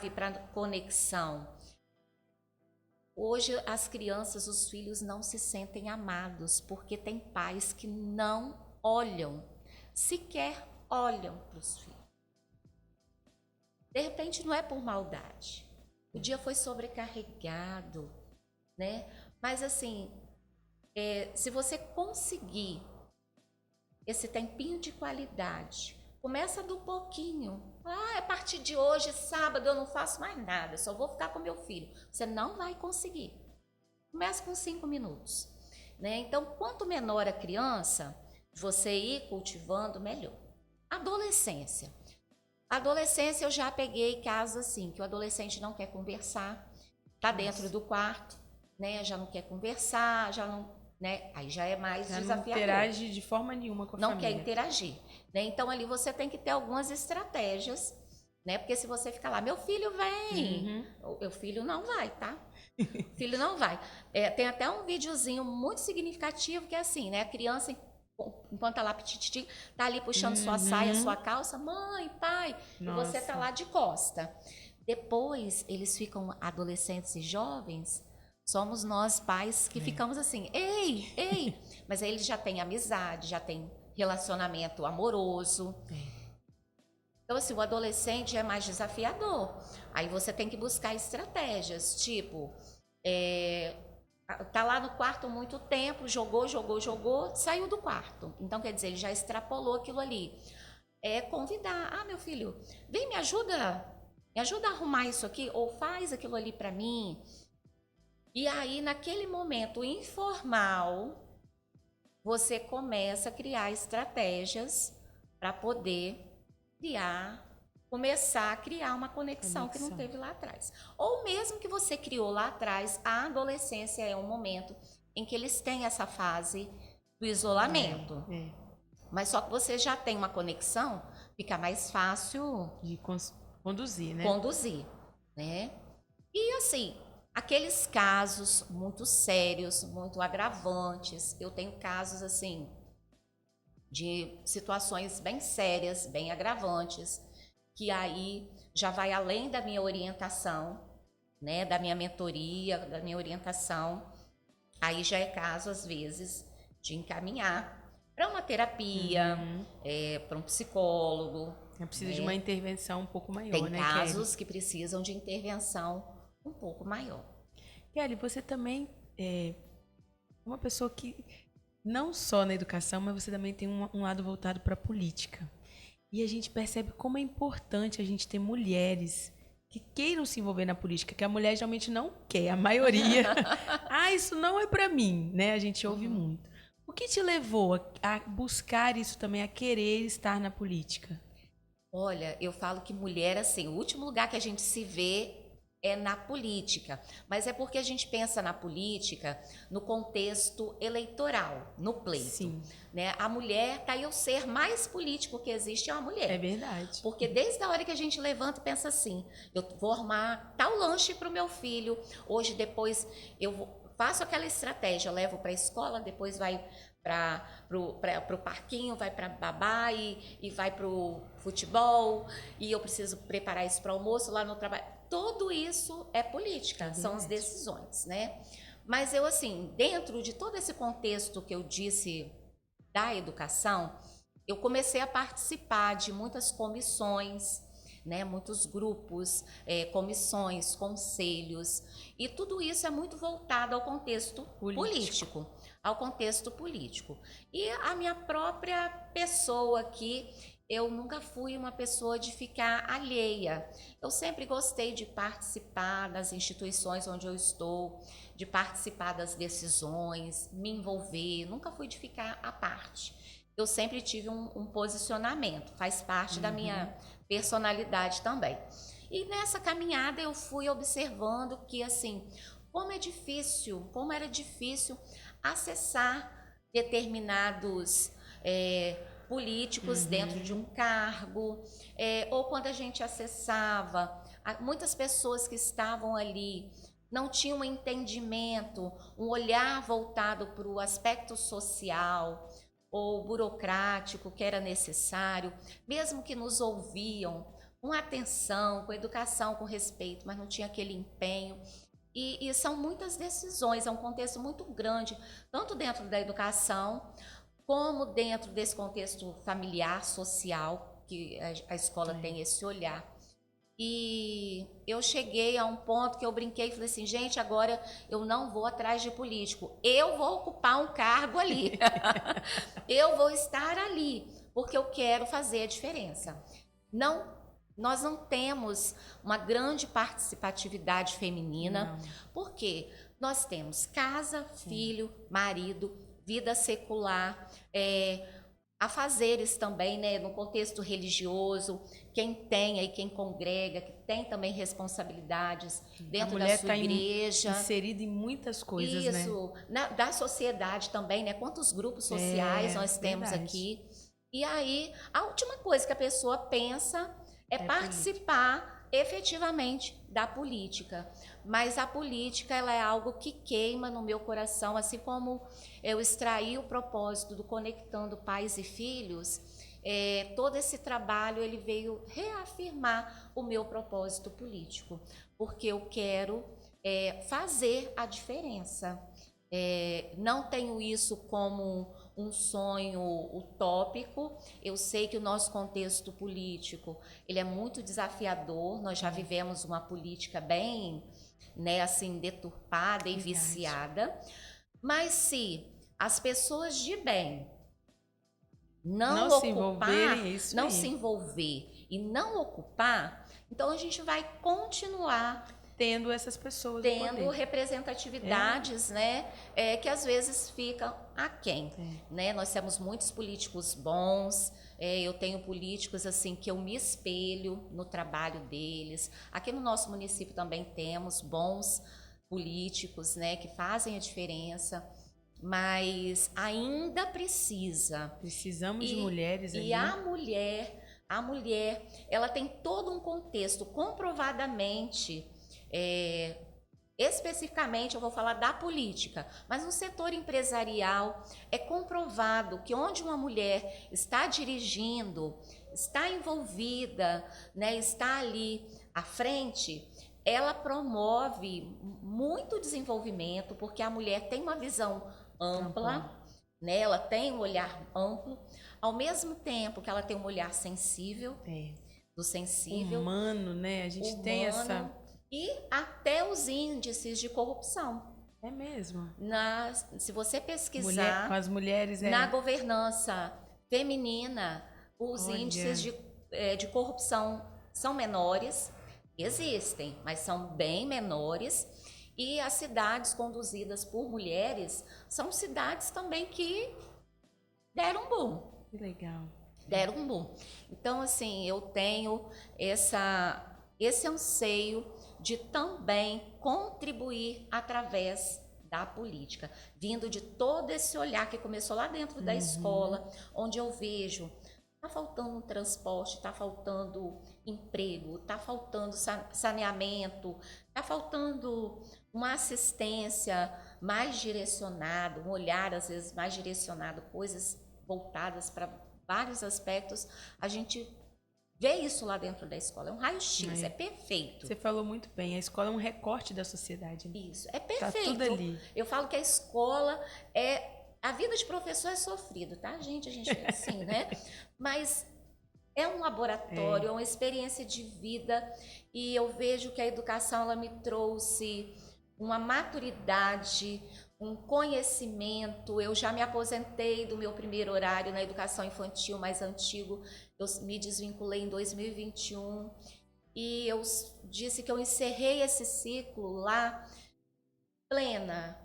para conexão. Hoje as crianças, os filhos não se sentem amados porque tem pais que não olham, sequer olham para os filhos. De repente não é por maldade, o dia foi sobrecarregado, né? Mas assim, se você conseguir esse tempinho de qualidade, começa do pouquinho. Ah, a partir de hoje, sábado, eu não faço mais nada, só vou ficar com meu filho. Você não vai conseguir. Começa com 5 minutos, né? Então, quanto menor a criança, você ir cultivando, melhor. Adolescência. Adolescência, eu já peguei casos assim, que o adolescente não quer conversar, tá dentro do quarto, né? Já não quer conversar, já não, né? Aí já é mais Já não desafiador. interage de forma nenhuma com a Não família. quer interagir, né? Então ali você tem que ter algumas estratégias, né? Porque se você ficar lá, meu filho vem, o filho não vai, tá? O filho não vai. Tem até um videozinho muito significativo que é assim, né? A criança, enquanto tá lá petititi, tá ali puxando sua saia, sua calça, mãe, pai, Nossa. e você tá lá de costa. Depois eles ficam adolescentes e jovens. Somos nós pais que ficamos assim, ei, ei. Mas aí eles já têm amizade, já têm relacionamento amoroso. Então, assim, o adolescente é mais desafiador. Aí você tem que buscar estratégias, tipo, tá lá no quarto muito tempo, jogou, saiu do quarto. Então, quer dizer, ele já extrapolou aquilo ali. Convidar, meu filho, vem, me ajuda a arrumar isso aqui, ou faz aquilo ali para mim. E aí, naquele momento informal, você começa a criar estratégias para poder começar a criar uma conexão que não teve lá atrás. Ou mesmo que você criou lá atrás, a adolescência é um momento em que eles têm essa fase do isolamento. Mas só que você já tem uma conexão, fica mais fácil de conduzir, né? Conduzir, né? E assim, aqueles casos muito sérios, muito agravantes, eu tenho casos assim de situações bem sérias, bem agravantes, que aí já vai além da minha orientação, né, da minha mentoria, da minha orientação. Aí já é caso às vezes de encaminhar para uma terapia, para um psicólogo. É preciso de uma intervenção um pouco maior, Tem né, casos Kelly? que precisam de intervenção um pouco maior. Kelly, você também é uma pessoa que não só na educação, mas você também tem um lado voltado para a política. E a gente percebe como é importante a gente ter mulheres que queiram se envolver na política, que a mulher geralmente não quer, a maioria. Isso não é para mim, né? A gente ouve muito. O que te levou a buscar isso também, a querer estar na política? Olha, eu falo que mulher, assim, o último lugar que a gente se vê é na política, mas é porque a gente pensa na política no contexto eleitoral, no pleito. Sim. Né? A mulher, tá aí o ser mais político que existe é uma mulher. É verdade. Porque desde a hora que a gente levanta e pensa assim, eu vou arrumar tal lanche para o meu filho, hoje depois faço aquela estratégia, levo para a escola, depois vai para o parquinho, vai para babá e vai para o futebol, e eu preciso preparar isso para almoço lá no trabalho. Tudo isso é política, são as decisões, né? Mas eu, assim, dentro de todo esse contexto que eu disse da educação, eu comecei a participar de muitas comissões, né, muitos grupos, comissões, conselhos, e tudo isso é muito voltado ao contexto político. Ao contexto político. E a minha própria pessoa aqui, eu nunca fui uma pessoa de ficar alheia. Eu sempre gostei de participar das instituições onde eu estou, de participar das decisões, me envolver, nunca fui de ficar à parte. Eu sempre tive um posicionamento, faz parte da minha personalidade também. E nessa caminhada eu fui observando que, assim, como era difícil acessar determinados políticos dentro de um cargo, ou quando a gente acessava, muitas pessoas que estavam ali não tinham um entendimento, um olhar voltado para o aspecto social ou burocrático que era necessário, mesmo que nos ouviam com atenção, com educação, com respeito, mas não tinha aquele empenho. E são muitas decisões, é um contexto muito grande, tanto dentro da educação, como dentro desse contexto familiar, social, que a escola tem esse olhar. E eu cheguei a um ponto que eu brinquei e falei assim, gente, agora eu não vou atrás de político, eu vou ocupar um cargo ali, eu vou estar ali, porque eu quero fazer a diferença. Não, nós não temos uma grande participatividade feminina, Não. porque nós temos casa, filho, marido, vida secular, afazeres também, né, no contexto religioso, quem tem e quem congrega, que tem também responsabilidades A dentro da mulher sua está igreja. inserida em muitas coisas, né? Isso, da sociedade também, né? Quantos grupos sociais nós temos Verdade. aqui. E aí, a última coisa que a pessoa pensa é participar efetivamente da política. Mas a política, ela é algo que queima no meu coração, assim como eu extraí o propósito do Conectando Pais e Filhos, todo esse trabalho ele veio reafirmar o meu propósito político, porque eu quero fazer a diferença. Não tenho isso como um sonho utópico. Eu sei que o nosso contexto político ele é muito desafiador. Nós já vivemos uma política bem, né, assim, deturpada e viciada. Mas se as pessoas de bem não ocupar, não se envolver e não ocupar, então a gente vai continuar tendo essas pessoas, tendo representatividades, né, que às vezes ficam aquém, né? Nós temos muitos políticos bons, eu tenho políticos assim que eu me espelho no trabalho deles. Aqui no nosso município também temos bons políticos, né, que fazem a diferença, mas ainda precisamos de mulheres ali. E a mulher, ela tem todo um contexto comprovadamente. Especificamente eu vou falar da política, mas no setor empresarial é comprovado que onde uma mulher está dirigindo, está envolvida, né, está ali à frente, ela promove muito desenvolvimento, porque a mulher tem uma visão ampla, né, ela tem um olhar amplo, ao mesmo tempo que ela tem um olhar sensível, do sensível, humano, né? A gente tem essa. E até os índices de corrupção. É mesmo. Se você pesquisar com as mulheres, na governança feminina, os índices de corrupção são menores, existem, mas são bem menores. E as cidades conduzidas por mulheres são cidades também que deram um boom. Que legal. Deram um boom. Então, assim, eu tenho esse anseio de também contribuir através da política, vindo de todo esse olhar que começou lá dentro da escola, onde eu vejo está faltando um transporte, está faltando emprego, está faltando saneamento, está faltando uma assistência mais direcionada, um olhar às vezes mais direcionado, coisas voltadas para vários aspectos. A gente vê isso lá dentro da escola, é um raio-x, é perfeito. Você falou muito bem, a escola é um recorte da sociedade. Isso, é perfeito. Tá tudo ali. Eu falo que a escola a vida de professor é sofrido, tá, gente? A gente é assim, né? Mas é um laboratório, é uma experiência de vida, e eu vejo que a educação ela me trouxe uma maturidade, um conhecimento. Eu já me aposentei do meu primeiro horário na educação infantil mais antigo, eu me desvinculei em 2021 e eu disse que eu encerrei esse ciclo lá plena,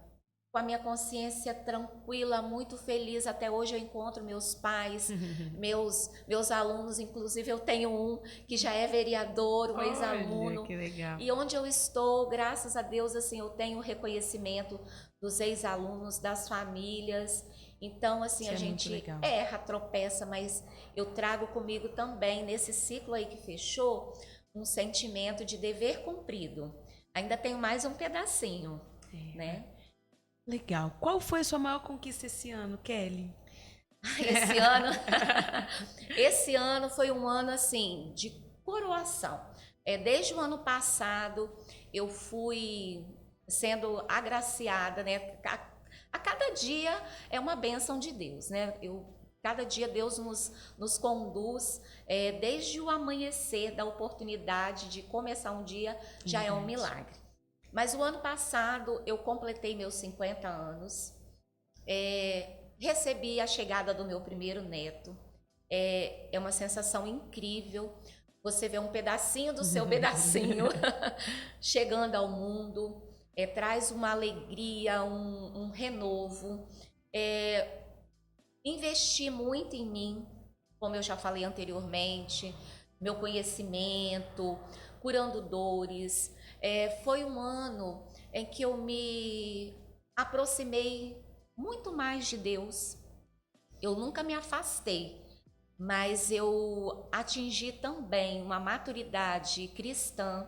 com a minha consciência tranquila, muito feliz. Até hoje eu encontro meus pais, meus alunos, inclusive eu tenho um que já é vereador, um ex-aluno. Que legal. E onde eu estou, graças a Deus, assim, eu tenho o reconhecimento dos ex-alunos, das famílias. Então, assim, a gente erra, tropeça, mas eu trago comigo também, nesse ciclo aí que fechou, um sentimento de dever cumprido. Ainda tenho mais um pedacinho, né? Legal. Qual foi a sua maior conquista esse ano, Kelly? Esse ano foi um ano assim de coroação. Desde o ano passado eu fui sendo agraciada, né? A cada dia é uma bênção de Deus, né? Eu cada dia Deus nos conduz, desde o amanhecer da oportunidade de começar um dia, já é um milagre. Mas o ano passado eu completei meus 50 anos, recebi a chegada do meu primeiro neto, é uma sensação incrível, você vê um pedacinho do seu pedacinho chegando ao mundo, traz uma alegria, um renovo, investi muito em mim, como eu já falei anteriormente, meu conhecimento, curando dores. Foi um ano em que eu me aproximei muito mais de Deus. Eu nunca me afastei, mas eu atingi também uma maturidade cristã,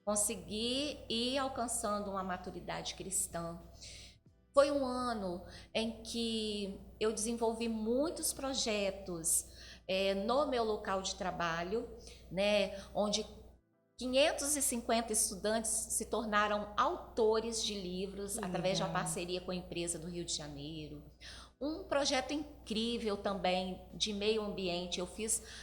consegui ir alcançando uma maturidade cristã. Foi um ano em que eu desenvolvi muitos projetos no meu local de trabalho, né, onde 550 estudantes se tornaram autores de livros através de uma parceria com a empresa do Rio de Janeiro. Um projeto incrível também de meio ambiente.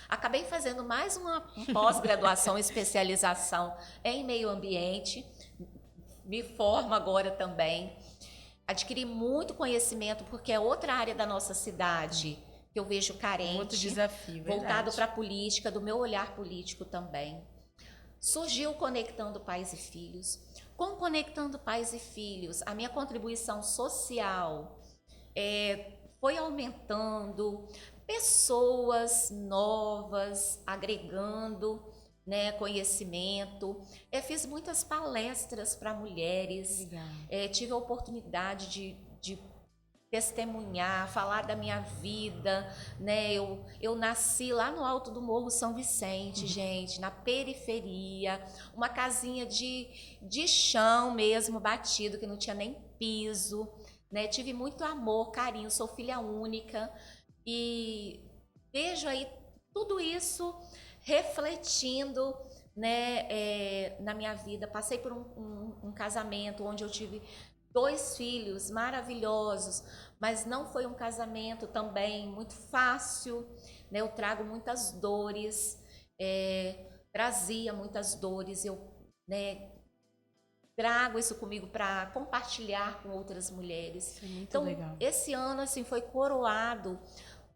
Acabei fazendo mais uma pós-graduação, especialização em meio ambiente. Me formo agora também. Adquiri muito conhecimento, porque é outra área da nossa cidade que eu vejo carente. Outro desafio, voltado para a política, do meu olhar político também. Surgiu Conectando Pais e Filhos. Com Conectando Pais e Filhos, a minha contribuição social foi aumentando, pessoas novas agregando, né, conhecimento. Fiz muitas palestras para mulheres, tive a oportunidade de testemunhar, falar da minha vida, né? Eu nasci lá no alto do Morro São Vicente, gente, na periferia, uma casinha de chão mesmo, batido, que não tinha nem piso, né? Tive muito amor, carinho, sou filha única e vejo aí tudo isso refletindo, né, na minha vida. Passei por um casamento onde eu tive 2 filhos maravilhosos, mas não foi um casamento também muito fácil, né? Eu trago muitas dores, trazia muitas dores, eu, né, trago isso comigo para compartilhar com outras mulheres. Muito então, legal. Esse ano assim foi coroado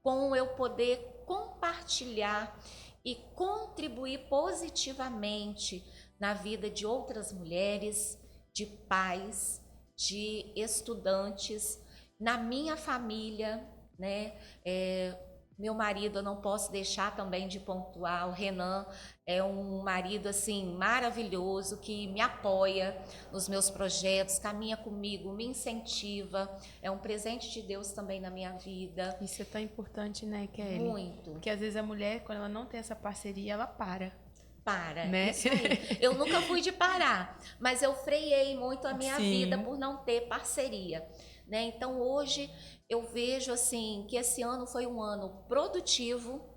com eu poder compartilhar e contribuir positivamente na vida de outras mulheres, de pais, de estudantes, na minha família, né? Meu marido, eu não posso deixar também de pontuar, o Renan é um marido assim maravilhoso que me apoia nos meus projetos, caminha comigo, me incentiva, é um presente de Deus também na minha vida. Isso é tão importante, né, Kelly? Muito. Porque às vezes a mulher, quando ela não tem essa parceria, ela para, né? Isso aí. Eu nunca fui de parar, mas eu freiei muito a minha vida por não ter parceria, né? Então hoje eu vejo assim que esse ano foi um ano produtivo,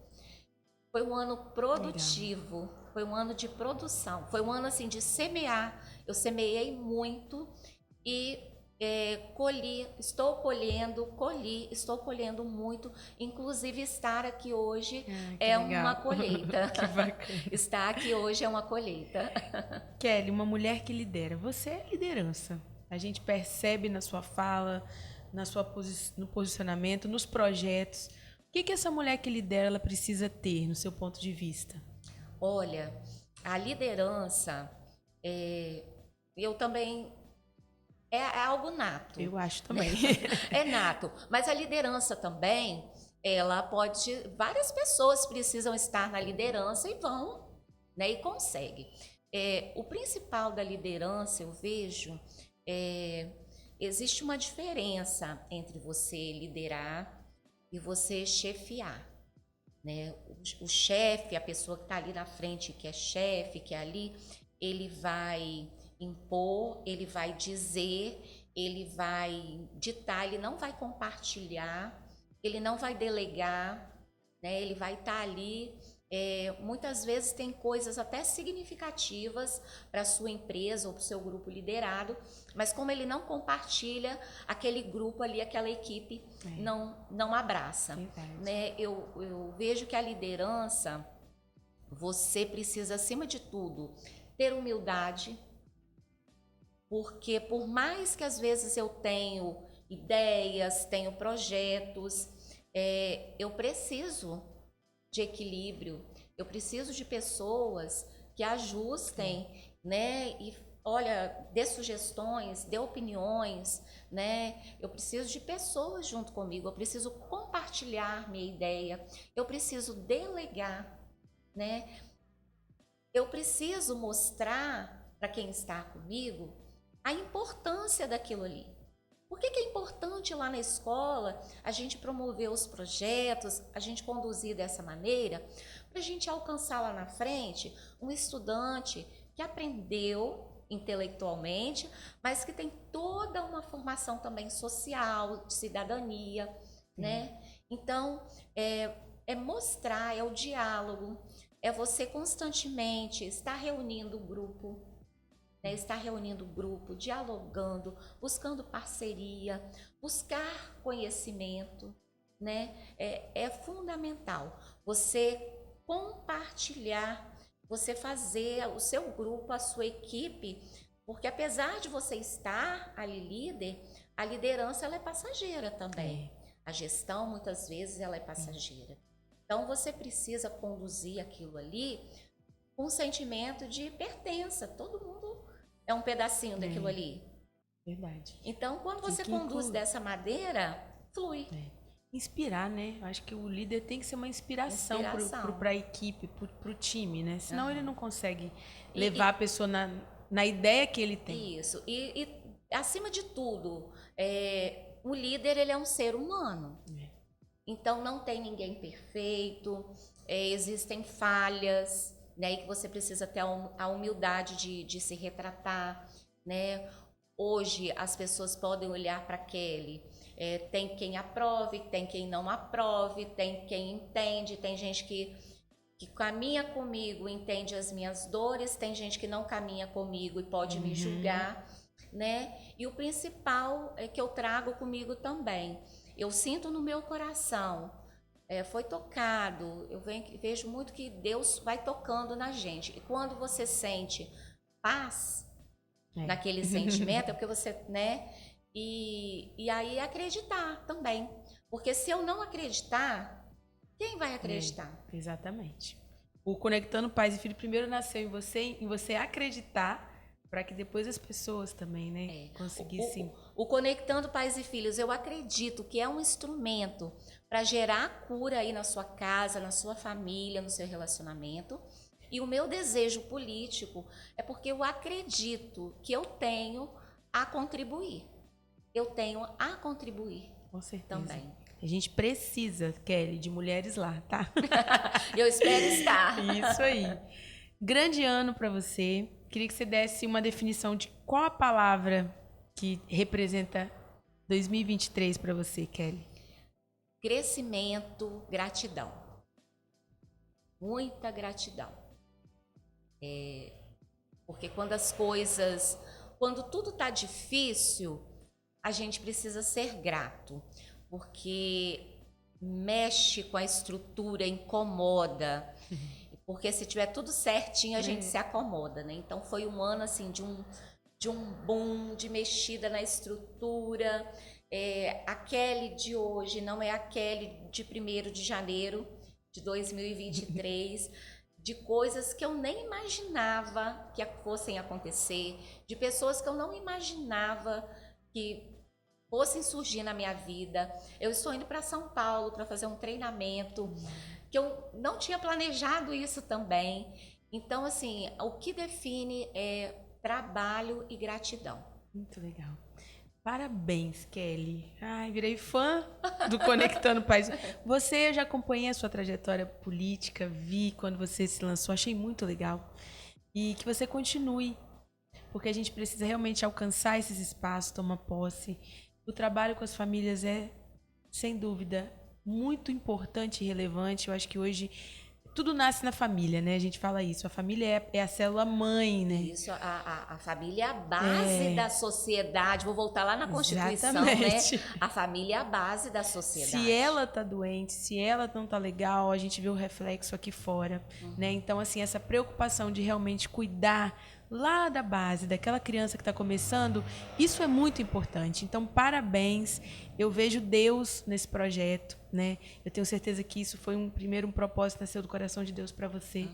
foi um ano produtivo, legal. Foi um ano de produção, foi um ano assim de semear. Eu semeei muito e estou colhendo muito, inclusive estar aqui hoje uma colheita. Que bacana. Estar aqui hoje é uma colheita. Kelly, uma mulher que lidera, você é liderança. A gente percebe na sua fala, no posicionamento, nos projetos. O que essa mulher que lidera ela precisa ter, no seu ponto de vista? Olha, a liderança, eu também... É algo nato. Eu acho também. É nato. Mas a liderança também, ela pode... Várias pessoas precisam estar na liderança e vão, né? E conseguem. O principal da liderança, eu vejo, existe uma diferença entre você liderar e você chefiar, né? O chefe, a pessoa que está ali na frente, que é chefe, que é ali, ele vai impor, ele vai dizer, ele vai ditar, ele não vai compartilhar, ele não vai delegar, né? Ele vai estar ali Muitas vezes tem coisas até significativas para a sua empresa ou para o seu grupo liderado, mas como ele não compartilha, aquele grupo ali, aquela equipe não abraça. Né? Eu vejo que a liderança, você precisa, acima de tudo, ter humildade, porque por mais que às vezes eu tenho ideias, tenho projetos, eu preciso de equilíbrio, eu preciso de pessoas que ajustem, né? E olha, dê sugestões, dê opiniões, né? Eu preciso de pessoas junto comigo, eu preciso compartilhar minha ideia, eu preciso delegar, né? Eu preciso mostrar para quem está comigo a importância daquilo ali. Por que é importante lá na escola a gente promover os projetos, a gente conduzir dessa maneira, para a gente alcançar lá na frente um estudante que aprendeu intelectualmente, mas que tem toda uma formação também social, de cidadania, né? Então, é mostrar, é o diálogo, é você constantemente estar reunindo o grupo, né, estar reunindo o grupo, dialogando, buscando parceria, buscar conhecimento, né? É fundamental você compartilhar, você fazer o seu grupo, a sua equipe, porque apesar de você estar ali líder, a liderança ela é passageira também. A gestão muitas vezes ela é passageira. Então você precisa conduzir aquilo ali com um sentimento de pertença. Todo mundo é um pedacinho daquilo ali. Verdade. Então, quando você conduz dessa maneira, flui. Inspirar, né? Eu acho que o líder tem que ser uma inspiração para a equipe, para o time, né? Senão ele não consegue levar a pessoa na ideia que ele tem. Isso. E acima de tudo, o líder ele é um ser humano. Então, não tem ninguém perfeito, existem falhas, né, e que você precisa ter a humildade de se retratar, né? Hoje as pessoas podem olhar para Kelly, tem quem aprove, tem quem não aprove, tem quem entende, tem gente que caminha comigo, entende as minhas dores, tem gente que não caminha comigo e pode me julgar, né? E o principal é que eu trago comigo também, eu sinto no meu coração, foi tocado, eu vejo muito que Deus vai tocando na gente. E quando você sente paz naquele sentimento, é porque você, né? E aí acreditar também. Porque se eu não acreditar, quem vai acreditar? Exatamente. O Conectando Pais e Filhos primeiro nasceu em você acreditar, para que depois as pessoas também, né, conseguissem. O Conectando Pais e Filhos, eu acredito que é um instrumento para gerar cura aí na sua casa, na sua família, no seu relacionamento. E o meu desejo político é porque eu acredito que eu tenho a contribuir. Eu tenho a contribuir. Com certeza. Também. A gente precisa, Kelly, de mulheres lá, tá? Eu espero estar. Isso aí. Grande ano para você. Queria que você desse uma definição de qual a palavra que representa 2023 para você, Kelly. Crescimento, gratidão. Muita gratidão. Porque quando tudo está difícil, a gente precisa ser grato, porque mexe com a estrutura, incomoda. Porque se tiver tudo certinho, a gente se acomoda, né? Então foi um ano assim de um boom, de mexida na estrutura. A Kelly de hoje não é a Kelly de 1º de janeiro de 2023, de coisas que eu nem imaginava que fossem acontecer, de pessoas que eu não imaginava que fossem surgir na minha vida. Eu estou indo para São Paulo para fazer um treinamento, que eu não tinha planejado isso também. Então, assim, o que define é trabalho e gratidão. Muito legal. Parabéns, Kelly. Ai, virei fã do Conectando Pais. Eu já acompanhei a sua trajetória política, vi quando você se lançou, achei muito legal. E que você continue, porque a gente precisa realmente alcançar esses espaços, tomar posse. O trabalho com as famílias é, sem dúvida, muito importante e relevante. Eu acho que hoje tudo nasce na família, né? A gente fala isso. A família é a célula mãe, né? Isso, a família é a base da sociedade. Vou voltar lá na Constituição, exatamente, né? A família é a base da sociedade. Se ela tá doente, se ela não tá legal, a gente vê o reflexo aqui fora, né? Então, assim, essa preocupação de realmente cuidar lá da base, daquela criança que está começando, isso é muito importante. Então, parabéns. Eu vejo Deus nesse projeto, né? Eu tenho certeza que isso foi um propósito, nasceu do coração de Deus para você.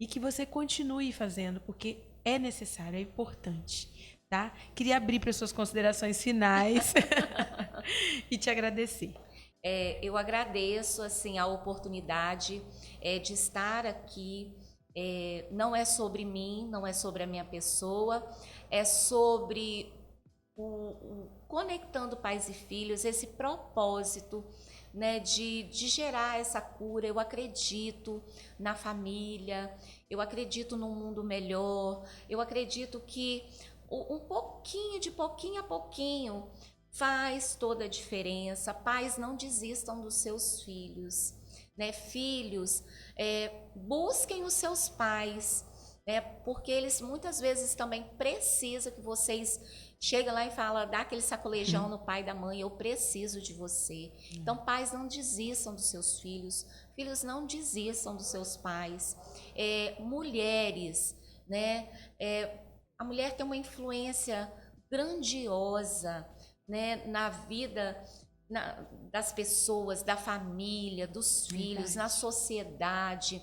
E que você continue fazendo, porque é necessário, é importante, tá? Queria abrir para suas considerações finais e te agradecer. Eu agradeço, assim, a oportunidade de estar aqui. Não é sobre mim, não é sobre a minha pessoa, é sobre o Conectando Pais e Filhos, esse propósito, né, de gerar essa cura. Eu acredito na família, eu acredito num mundo melhor, eu acredito que um pouquinho, de pouquinho a pouquinho, faz toda a diferença. Pais, não desistam dos seus filhos, né? Filhos, busquem os seus pais, né? Porque eles muitas vezes também precisam que vocês cheguem lá e falem, dá aquele sacolejão no pai e da mãe, eu preciso de você. Então, pais, não desistam dos seus filhos, filhos, não desistam dos seus pais. Mulheres, né? A mulher tem uma influência grandiosa, né, na vida das pessoas, da família, dos filhos, na sociedade.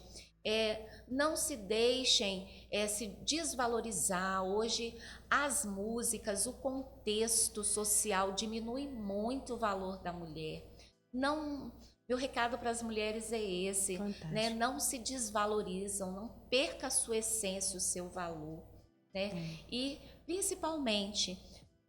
Não se deixem se desvalorizar. Hoje, as músicas, o contexto social diminui muito o valor da mulher. Não, meu recado para as mulheres é esse, né? Não se desvalorizam, não perca a sua essência, o seu valor, né? E, principalmente,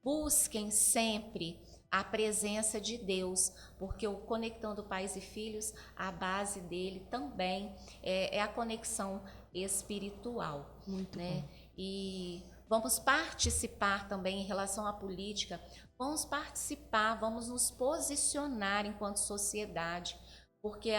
busquem sempre a presença de Deus, porque o Conectando Pais e Filhos, a base dele também é a conexão espiritual. Muito né? bom. E vamos participar também em relação à política, vamos participar, vamos nos posicionar enquanto sociedade, porque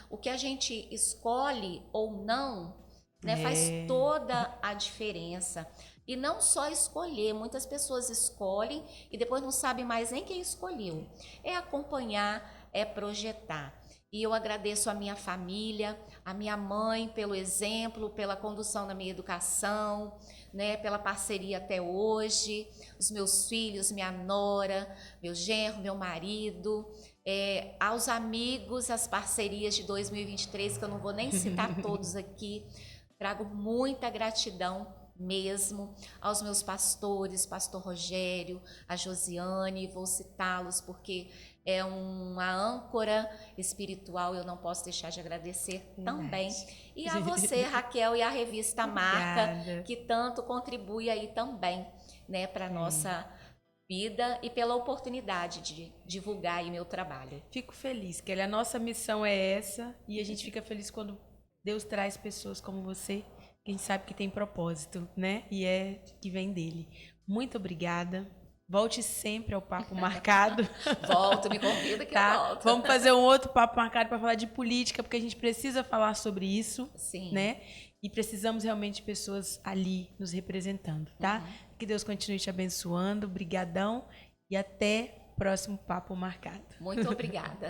o que a gente escolhe ou não, né, faz toda a diferença. E não só escolher, muitas pessoas escolhem e depois não sabem mais nem quem escolheu. É acompanhar, é projetar. E eu agradeço a minha família, a minha mãe pelo exemplo, pela condução da minha educação, né, pela parceria até hoje, os meus filhos, minha nora, meu genro, meu marido, aos amigos, as parcerias de 2023, que eu não vou nem citar todos aqui, trago muita gratidão mesmo aos meus pastores, pastor Rogério, a Josiane, vou citá-los porque é uma âncora espiritual, eu não posso deixar de agradecer também. E a você, Raquel, e a revista Marca, que tanto contribui aí também, né, para a nossa vida e pela oportunidade de divulgar aí meu trabalho. Fico feliz, Kelly. A nossa missão é essa e a gente fica feliz quando Deus traz pessoas como você, que a gente sabe que tem propósito, né? E que vem dele. Muito obrigada. Volte sempre ao Papo Marcado. Volto, me convida que eu volto. Vamos fazer um outro Papo Marcado para falar de política, porque a gente precisa falar sobre isso, Sim, né? E precisamos realmente de pessoas ali nos representando, tá? Que Deus continue te abençoando. Brigadão e até o próximo Papo Marcado. Muito obrigada.